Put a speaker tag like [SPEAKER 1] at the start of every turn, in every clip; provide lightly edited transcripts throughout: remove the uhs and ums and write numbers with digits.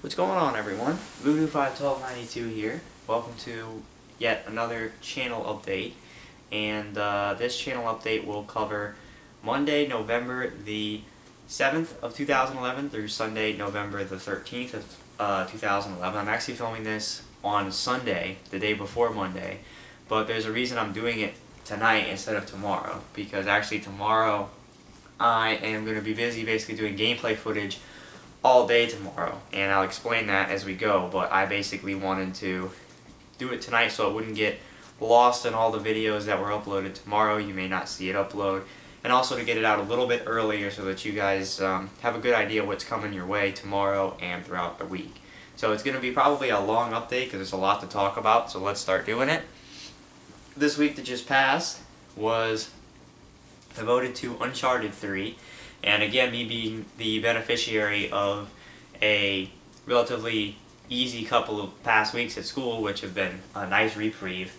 [SPEAKER 1] What's going on, everyone? Voodoo51292 here. Welcome to yet another channel update, and this channel update will cover Monday, November the 7th of 2011 through Sunday, November the 13th of 2011. I'm actually filming this on Sunday, the day before Monday, but there's a reason I'm doing it tonight instead of tomorrow, because actually tomorrow I am going to be busy basically doing gameplay footage all day tomorrow, and I'll explain that as we go, but I basically wanted to do it tonight so it wouldn't get lost in all the videos that were uploaded tomorrow. You may not see it upload, and also to get it out a little bit earlier so that you guys have a good idea what's coming your way tomorrow and throughout the week. So it's going to be probably a long update because there's a lot to talk about, so let's start doing it. This week that just passed was devoted to Uncharted 3. And again, me being the beneficiary of a relatively easy couple of past weeks at school, which have been a nice reprieve,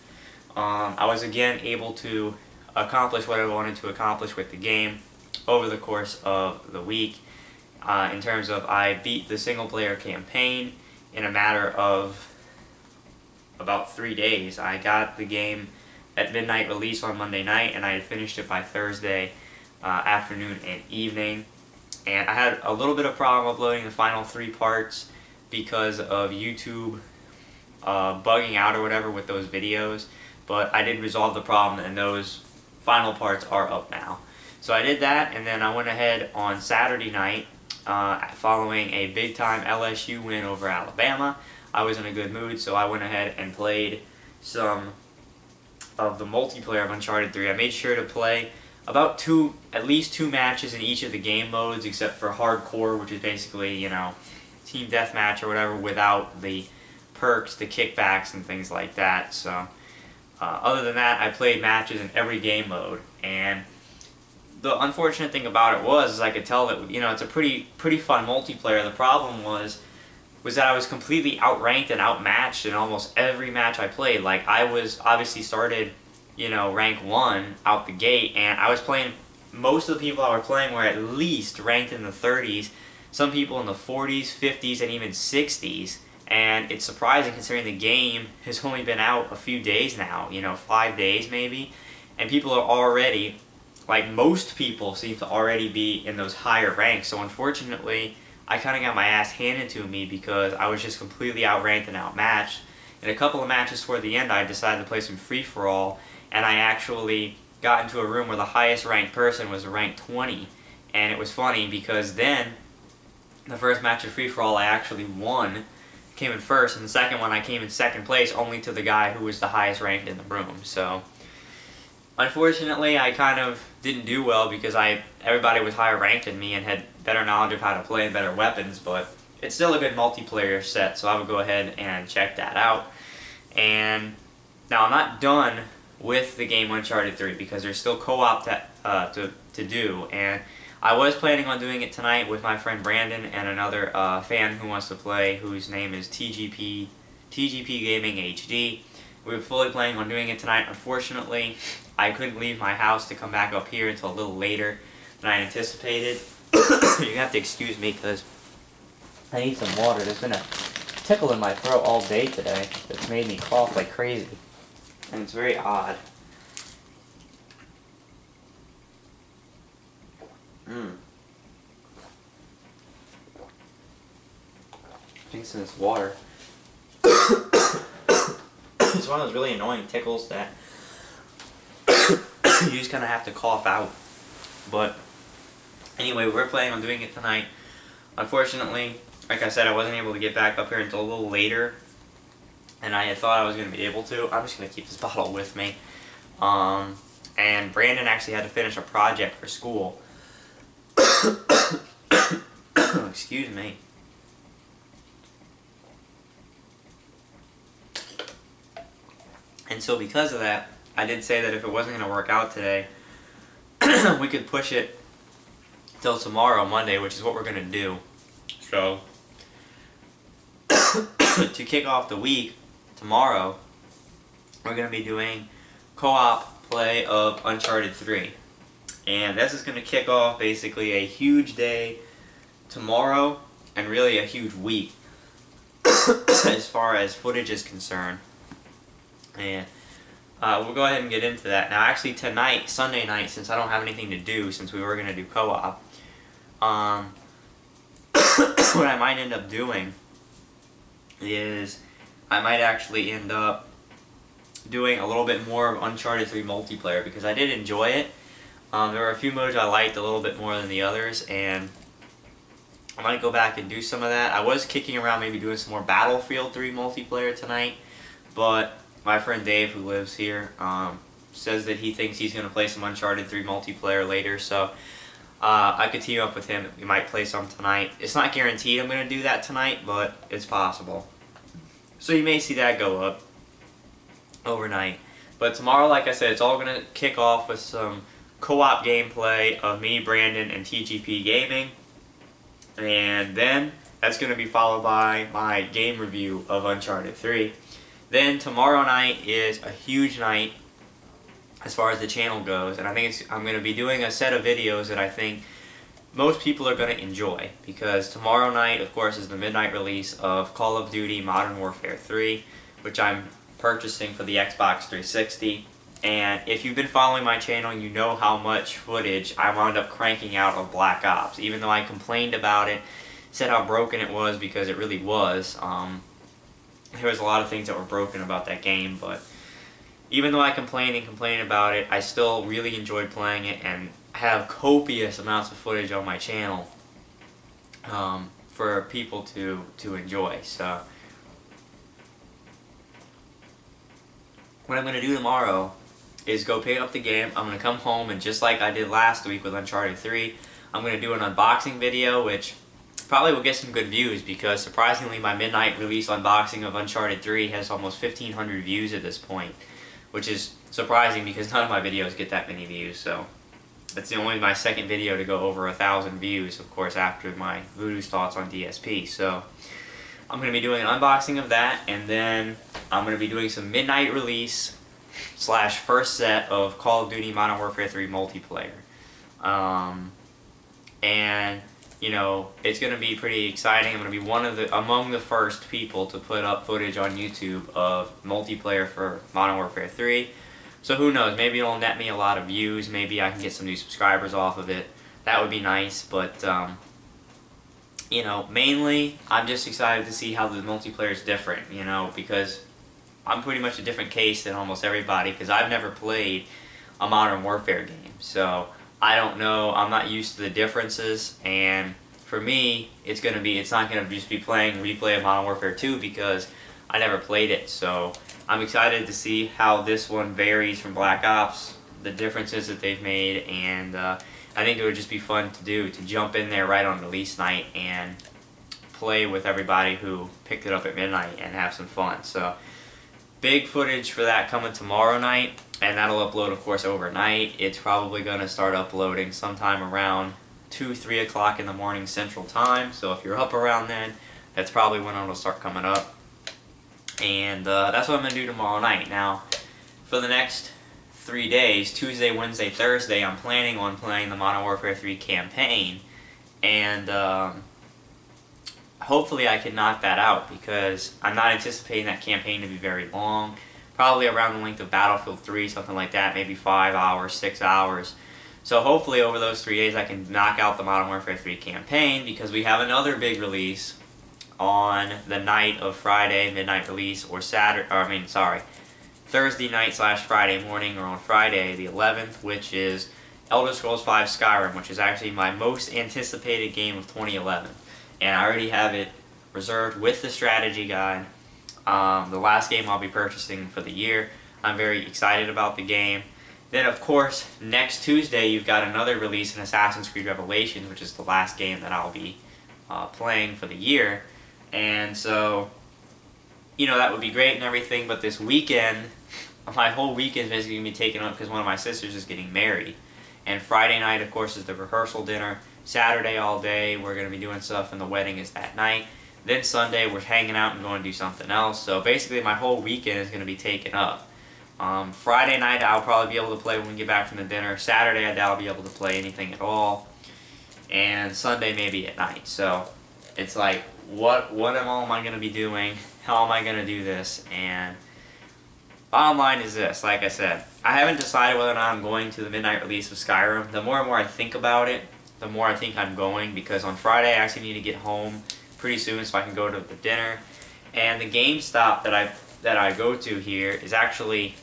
[SPEAKER 1] I was again able to accomplish what I wanted to accomplish with the game over the course of the week. In terms of, I beat the single-player campaign in a matter of about 3 days. I got the game at midnight release on Monday night, and I had finished it by Thursday afternoon and evening, and I had a little bit of problem uploading the final 3 parts because of YouTube bugging out or whatever with those videos, but I did resolve the problem and those final parts are up now. So I did that, and then I went ahead on Saturday night following a big time LSU win over Alabama. I was in a good mood, so I went ahead and played some of the multiplayer of Uncharted 3. I made sure to play about at least two matches in each of the game modes, except for hardcore, which is basically, you know, team deathmatch or whatever, without the perks, the kickbacks, and things like that. So, other than that, I played matches in every game mode, and the unfortunate thing about it was I could tell that, you know, it's a pretty fun multiplayer. The problem was that I was completely outranked and outmatched in almost every match I played. Like, I was obviously started, you know, rank 1 out the gate, and I was playing, most of the people I was playing were at least ranked in the 30s, some people in the 40s, 50s, and even 60s, and it's surprising considering the game has only been out a few days now, you know, 5 days maybe, and people are already, like most people seem to already be in those higher ranks. So unfortunately, I kind of got my ass handed to me because I was just completely outranked and outmatched. In a couple of matches toward the end, I decided to play some free-for-all, and I actually got into a room where the highest ranked person was ranked 20. And it was funny because then, the first match of free-for-all I actually won, came in first, and the second one I came in second place, only to the guy who was the highest ranked in the room. So, unfortunately, I kind of didn't do well because everybody was higher ranked than me and had better knowledge of how to play and better weapons, but it's still a good multiplayer set, so I would go ahead and check that out. And now I'm not done with the game Uncharted 3 because there's still co-op to do, and I was planning on doing it tonight with my friend Brandon and another fan who wants to play, whose name is TGP Gaming HD. We were fully planning on doing it tonight. Unfortunately, I couldn't leave my house to come back up here until a little later than I anticipated. You have to excuse me because I need some water. There's been a tickle in my throat all day today that's made me cough like crazy, and it's very odd. Drinks in this water. It's one of those really annoying tickles that you just kind of have to cough out. But anyway, we're planning on doing it tonight. Unfortunately, like I said, I wasn't able to get back up here until a little later, and I had thought I was going to be able to. I'm just going to keep this bottle with me. And Brandon actually had to finish a project for school. Excuse me. And so because of that, I did say that if it wasn't going to work out today, we could push it till tomorrow, Monday, which is what we're going to do. So, to kick off the week, tomorrow, we're going to be doing co-op play of Uncharted 3. And this is going to kick off basically a huge day tomorrow, and really a huge week as far as footage is concerned. And we'll go ahead and get into that. Now actually tonight, Sunday night, since I don't have anything to do, since we were going to do co-op, what I might end up doing is I might actually end up doing a little bit more of Uncharted 3 multiplayer, because I did enjoy it. There were a few modes I liked a little bit more than the others, and I might go back and do some of that. I was kicking around maybe doing some more Battlefield 3 multiplayer tonight, but my friend Dave, who lives here, says that he thinks he's going to play some Uncharted 3 multiplayer later, so I could team up with him. We might play some tonight. It's not guaranteed I'm going to do that tonight, but it's possible. So you may see that go up overnight. But tomorrow, like I said, it's all going to kick off with some co-op gameplay of me, Brandon, and TGP Gaming. And then that's going to be followed by my game review of Uncharted 3. Then tomorrow night is a huge night as far as the channel goes, and I think I'm going to be doing a set of videos that I think most people are going to enjoy, because tomorrow night, of course, is the midnight release of Call of Duty Modern Warfare 3, which I'm purchasing for the Xbox 360. And if you've been following my channel, you know how much footage I wound up cranking out of Black Ops. Even though I complained about it, said how broken it was, because it really was. There was a lot of things that were broken about that game, but even though I complained about it, I still really enjoyed playing it and have copious amounts of footage on my channel for people to enjoy. So what I'm going to do tomorrow is go pick up the game. I'm going to come home, and just like I did last week with Uncharted 3, I'm going to do an unboxing video, which probably will get some good views, because surprisingly my midnight release unboxing of Uncharted 3 has almost 1,500 views at this point, which is surprising because none of my videos get that many views. So it's only my second video to go over 1,000 views, of course, after my Voodoo's thoughts on DSP. So I'm going to be doing an unboxing of that, and then I'm going to be doing some midnight release / first set of Call of Duty Modern Warfare 3 multiplayer. And you know, it's going to be pretty exciting. I'm going to be among the first people to put up footage on YouTube of multiplayer for Modern Warfare 3. So who knows, maybe it'll net me a lot of views, maybe I can get some new subscribers off of it. That would be nice, but you know, mainly I'm just excited to see how the multiplayer is different, you know, because I'm pretty much a different case than almost everybody, because I've never played a Modern Warfare game. So I don't know, I'm not used to the differences, and for me, it's not going to just be playing replay of Modern Warfare 2, because I never played it. So I'm excited to see how this one varies from Black Ops, the differences that they've made, and I think it would just be fun to jump in there right on release night and play with everybody who picked it up at midnight and have some fun. So big footage for that coming tomorrow night. And that'll upload, of course, overnight. It's probably going to start uploading sometime around 2, 3 o'clock in the morning Central Time. So if you're up around then, that's probably when it'll start coming up. And that's what I'm going to do tomorrow night. Now, for the next 3 days, Tuesday, Wednesday, Thursday, I'm planning on playing the Modern Warfare 3 campaign. And hopefully I can knock that out, because I'm not anticipating that campaign to be very long. Probably around the length of Battlefield 3, something like that, maybe 5 hours, 6 hours. So hopefully over those 3 days I can knock out the Modern Warfare 3 campaign, because we have another big release on the night of Friday, midnight release, or Thursday night / Friday morning, or on Friday the 11th, which is Elder Scrolls V Skyrim, which is actually my most anticipated game of 2011. And I already have it reserved with the strategy guide. The last game I'll be purchasing for the year. I'm very excited about the game. Then, of course, next Tuesday you've got another release in Assassin's Creed Revelations, which is the last game that I'll be playing for the year. And so, you know, that would be great and everything, but this weekend, my whole weekend is basically going to be taken up because one of my sisters is getting married. And Friday night, of course, is the rehearsal dinner. Saturday all day, we're going to be doing stuff, and the wedding is that night. Then Sunday, we're hanging out and going to do something else. So basically, my whole weekend is going to be taken up. Friday night, I'll probably be able to play when we get back from the dinner. Saturday, I doubt I'll be able to play anything at all. And Sunday, maybe at night. So it's like what am I going to be doing? How am I going to do this? And bottom line is this, like I said, I haven't decided whether or not I'm going to the midnight release of Skyrim. The more and more I think about it, the more I think I'm going, because on Friday I actually need to get home pretty soon so I can go to the dinner. And the GameStop that I go to here is actually,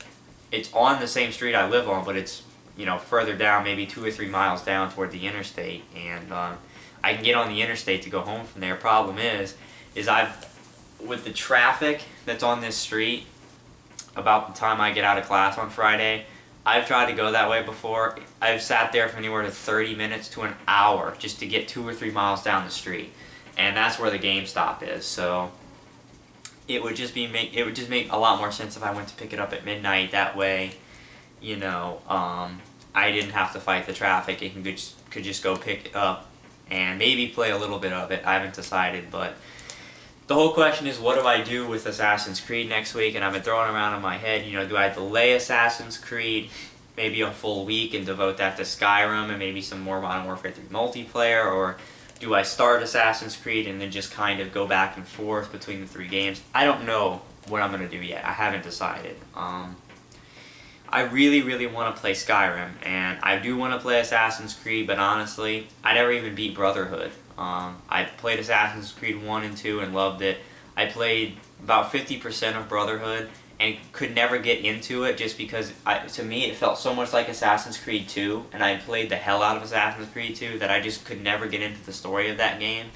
[SPEAKER 1] it's on the same street I live on, but it's, you know, further down, maybe 2 or 3 miles down toward the interstate, and I can get on the interstate to go home from there. Problem is with the traffic that's on this street, about the time I get out of class on Friday, I've tried to go that way before. I've sat there for anywhere to 30 minutes to an hour just to get 2 or 3 miles down the street, and that's where the GameStop is. So it would just make a lot more sense if I went to pick it up at midnight. That way, you know, I didn't have to fight the traffic. It could just go pick it up and maybe play a little bit of it. I haven't decided, but the whole question is, what do I do with Assassin's Creed next week? And I've been throwing around in my head, you know, do I delay Assassin's Creed maybe a full week and devote that to Skyrim and maybe some more Modern Warfare 3 multiplayer, or do I start Assassin's Creed and then just kind of go back and forth between the 3 games? I don't know what I'm going to do yet. I haven't decided. I really, really want to play Skyrim, and I do want to play Assassin's Creed, but honestly, I never even beat Brotherhood. I played Assassin's Creed 1 and 2 and loved it. I played about 50% of Brotherhood and could never get into it just because, to me, it felt so much like Assassin's Creed 2, and I played the hell out of Assassin's Creed 2 that I just could never get into the story of that game.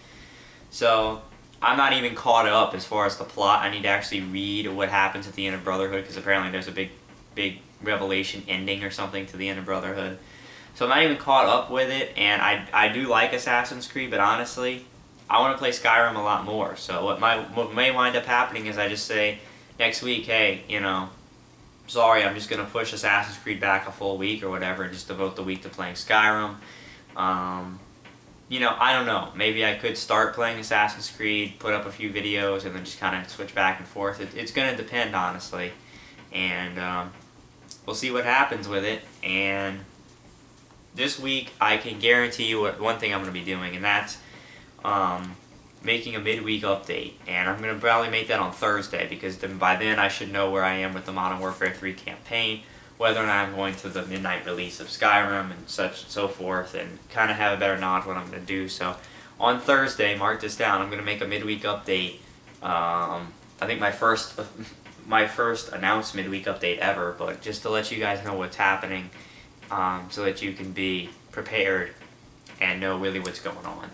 [SPEAKER 1] So I'm not even caught up as far as the plot. I need to actually read what happens at the end of Brotherhood, because apparently there's a big revelation ending or something to the end of Brotherhood. So I'm not even caught up with it, and I do like Assassin's Creed, but honestly, I want to play Skyrim a lot more. So what may wind up happening is I just say next week, hey, you know, sorry, I'm just going to push Assassin's Creed back a full week or whatever, and just devote the week to playing Skyrim. You know, I don't know. Maybe I could start playing Assassin's Creed, put up a few videos, and then just kind of switch back and forth. It's going to depend, honestly. And we'll see what happens with it. And this week, I can guarantee you one thing I'm going to be doing, and that's making a midweek update. And I'm going to probably make that on Thursday, because by then I should know where I am with the Modern Warfare 3 campaign, whether or not I'm going to the midnight release of Skyrim and such and so forth, and kind of have a better knowledge what I'm going to do. So on Thursday, mark this down, I'm going to make a midweek update. I think my first announced midweek update ever, but just to let you guys know what's happening, so that you can be prepared and know really what's going on.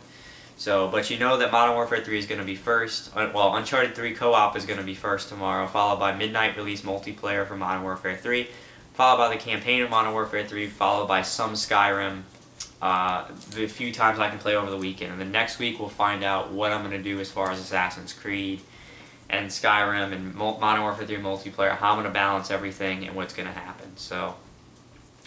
[SPEAKER 1] So, but you know that Modern Warfare 3 is going to be first. Well, Uncharted 3 co-op is going to be first tomorrow, followed by midnight release multiplayer for Modern Warfare 3, followed by the campaign of Modern Warfare 3, followed by some Skyrim, the few times I can play over the weekend. And then next week we'll find out what I'm going to do as far as Assassin's Creed and Skyrim and Modern Warfare 3 multiplayer, how I'm going to balance everything and what's going to happen. So,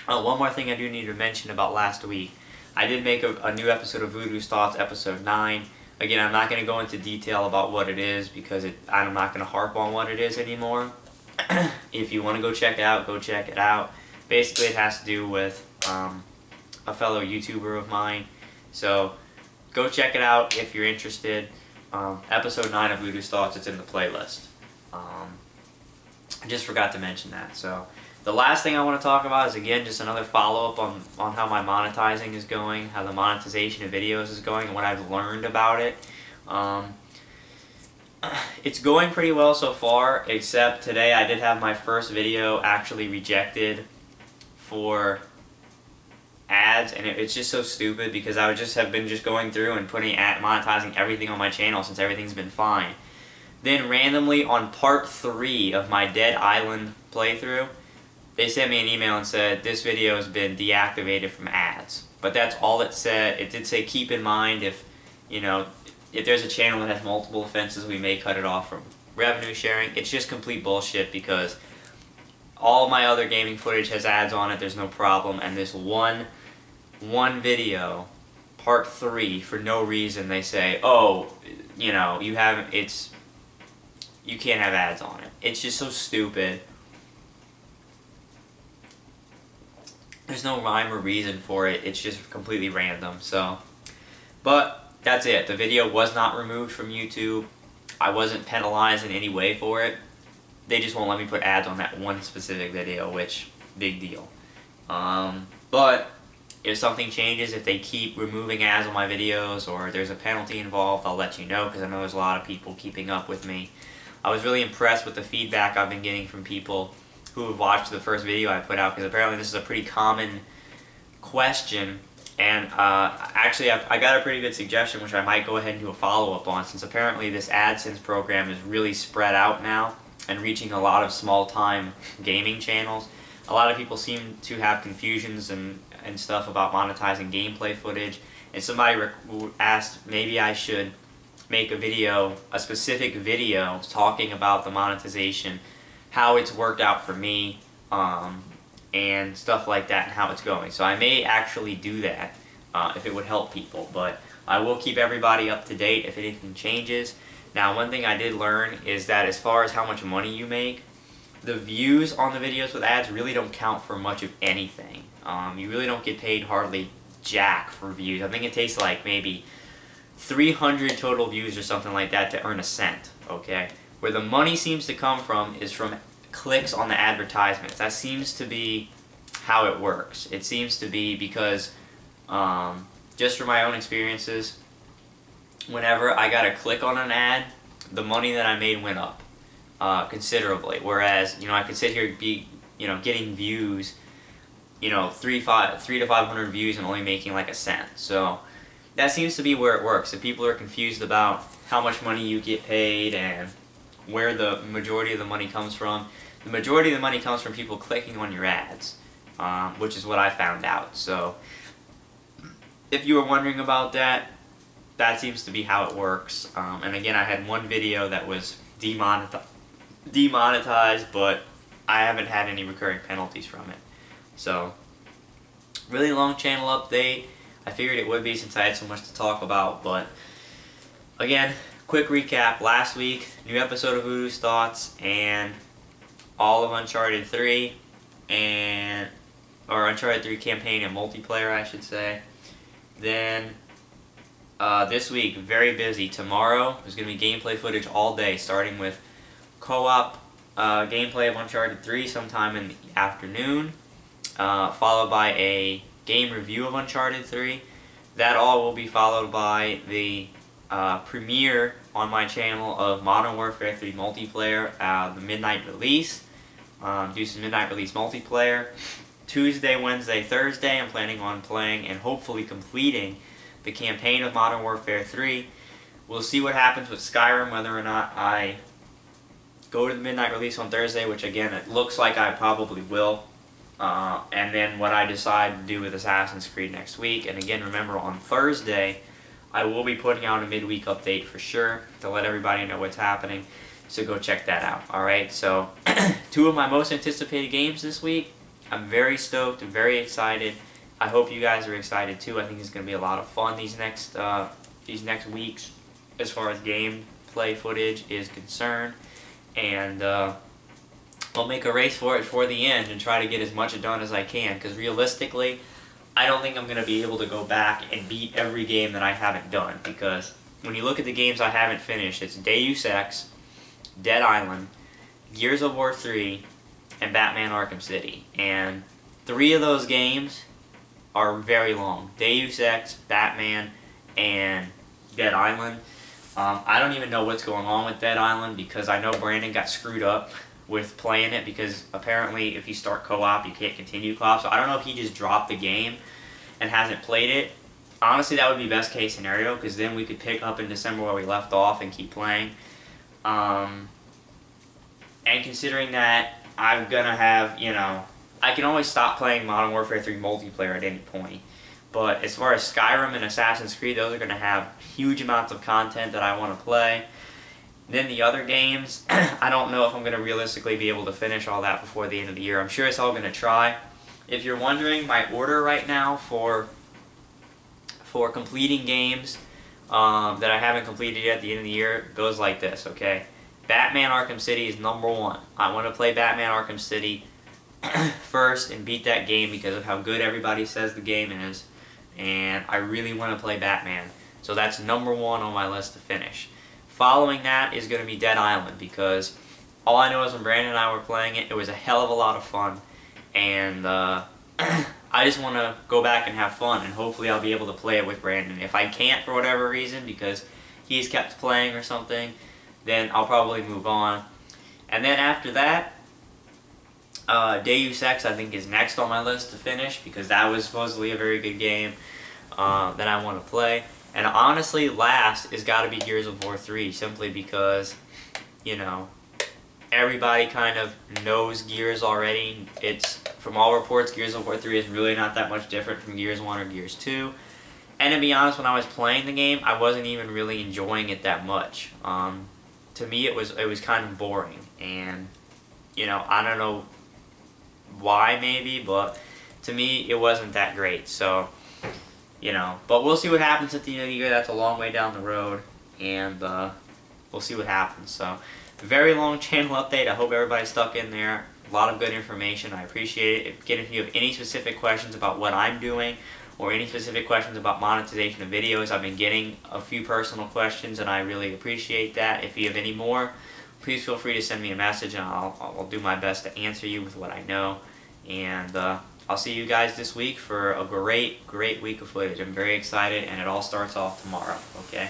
[SPEAKER 1] one more thing I do need to mention about last week. I did make a new episode of Voodoo's Thoughts, episode 9. Again, I'm not going to go into detail about what it is, because I'm not going to harp on what it is anymore. If you want to go check it out, go check it out. Basically, it has to do with a fellow YouTuber of mine. So, go check it out if you're interested. Episode 9 of Voodoo's Thoughts, it's in the playlist. I just forgot to mention that. So, the last thing I want to talk about is, again, just another follow-up on how my monetizing is going, how the monetization of videos is going, and what I've learned about it. It's going pretty well so far, except today I did have my first video actually rejected for ads, and it's just so stupid, because I would just have been going through and monetizing everything on my channel since everything's been fine. Then randomly on part 3 of my Dead Island playthrough, they sent me an email and said, this video has been deactivated from ads. But that's all it said. It did say, keep in mind, if there's a channel that has multiple offenses, we may cut it off from revenue sharing. It's just complete bullshit, because all my other gaming footage has ads on it, there's no problem. And this one video, part 3, for no reason, they say, oh, you know, you can't have ads on it. It's just so stupid. There's no rhyme or reason for it. It's just completely random. So, but that's it. The video was not removed from YouTube. I wasn't penalized in any way for it. They just won't let me put ads on that one specific video, which, big deal. But if something changes, if they keep removing ads on my videos or there's a penalty involved, I'll let you know, because I know there's a lot of people keeping up with me. I was really impressed with the feedback I've been getting from people who have watched the first video I put out, because apparently this is a pretty common question. And actually, I got a pretty good suggestion, which I might go ahead and do a follow-up on, since apparently this AdSense program is really spread out now and reaching a lot of small-time gaming channels. A lot of people seem to have confusions and stuff about monetizing gameplay footage, and somebody asked maybe I should make a video, a specific video, talking about the monetization, how it's worked out for me, and stuff like that, and how it's going. So I may actually do that if it would help people, but I will keep everybody up to date if anything changes. Now, one thing I did learn is that as far as how much money you make, the views on the videos with ads really don't count for much of anything. You really don't get paid hardly jack for views. I think it takes like maybe 300 total views or something like that to earn a cent, okay? Where the money seems to come from is from clicks on the advertisements. That seems to be how it works. It seems to be because, just from my own experiences, whenever I got a click on an ad, the money that I made went up considerably. Whereas, I could sit here and be, getting views, 3 to 500 views and only making like a cent. So that seems to be where it works. If people are confused about how much money you get paid and where the majority of the money comes from, the majority of the money comes from people clicking on your ads, which is what I found out. So if you were wondering about that, that seems to be how it works. And again, I had one video that was demonetized, but I haven't had any recurring penalties from it. So, really long channel update. I figured it would be since I had so much to talk about, but again, quick recap. Last week, new episode of Voodoo's Thoughts and all of Uncharted 3 or Uncharted 3 campaign and multiplayer, I should say. Then this week, very busy. Tomorrow, there's going to be gameplay footage all day, starting with co-op gameplay of Uncharted 3 sometime in the afternoon, followed by a game review of Uncharted 3. That all will be followed by the premiere on my channel of Modern Warfare 3 multiplayer, the midnight release. Do some midnight release multiplayer. Tuesday, Wednesday, Thursday, I'm planning on playing and hopefully completing the campaign of Modern Warfare 3. We'll see what happens with Skyrim, whether or not I go to the midnight release on Thursday, which again, it looks like I probably will. And then what I decide to do with Assassin's Creed next week. And again, remember, on Thursday, I will be putting out a midweek update for sure to let everybody know what's happening. So go check that out. Alright, so 2 of my most anticipated games this week. I'm very stoked, very excited. I hope you guys are excited too. I think it's going to be a lot of fun these next weeks as far as gameplay footage is concerned. And I'll make a race for it for the end and try to get as much done as I can, because realistically, I don't think I'm going to be able to go back and beat every game that I haven't done, because when you look at the games I haven't finished, it's Deus Ex, Dead Island, Gears of War 3, and Batman Arkham City. And 3 of those games are very long. Deus Ex, Batman, and Dead Island. I don't even know what's going on with Dead Island, because I know Brandon got screwed up with playing it, because apparently if you start co-op, you can't continue co-op. So I don't know if he just dropped the game and hasn't played it. Honestly, that would be best case scenario, because then we could pick up in December where we left off and keep playing. And considering that I'm going to have, I can always stop playing Modern Warfare 3 multiplayer at any point. But as far as Skyrim and Assassin's Creed, those are going to have huge amounts of content that I want to play. Then the other games, I don't know if I'm going to realistically be able to finish all that before the end of the year. I'm sure it's all going to try. If you're wondering, my order right now for completing games that I haven't completed yet at the end of the year goes like this, okay? Batman Arkham City is number 1. I want to play Batman Arkham City first and beat that game because of how good everybody says the game is. And I really want to play Batman. So that's number 1 on my list to finish. Following that is going to be Dead Island, because all I know is when Brandon and I were playing it, it was a hell of a lot of fun. And I just want to go back and have fun, and hopefully I'll be able to play it with Brandon. If I can't for whatever reason, because he's kept playing or something, then I'll probably move on. And then after that, Deus Ex I think is next on my list to finish, because that was supposedly a very good game that I want to play. And honestly, last is got to be Gears of War 3, simply because, you know, everybody kind of knows Gears already. It's, from all reports, Gears of War 3 is really not that much different from Gears 1 or Gears 2. And to be honest, when I was playing the game, I wasn't even really enjoying it that much. To me, it was kind of boring, and, you know, I don't know why maybe, but to me, it wasn't that great. So, you know, but we'll see what happens at the end of the year. That's a long way down the road, and we'll see what happens. So, very long channel update. I hope everybody stuck in there. A lot of good information. I appreciate it. Again, if you have any specific questions about what I'm doing, or any specific questions about monetization of videos, I've been getting a few personal questions, and I really appreciate that. If you have any more, please feel free to send me a message, and I'll do my best to answer you with what I know. And I'll see you guys this week for a great week of footage. I'm very excited, and it all starts off tomorrow, okay?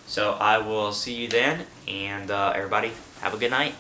[SPEAKER 1] So I will see you then, and everybody, have a good night.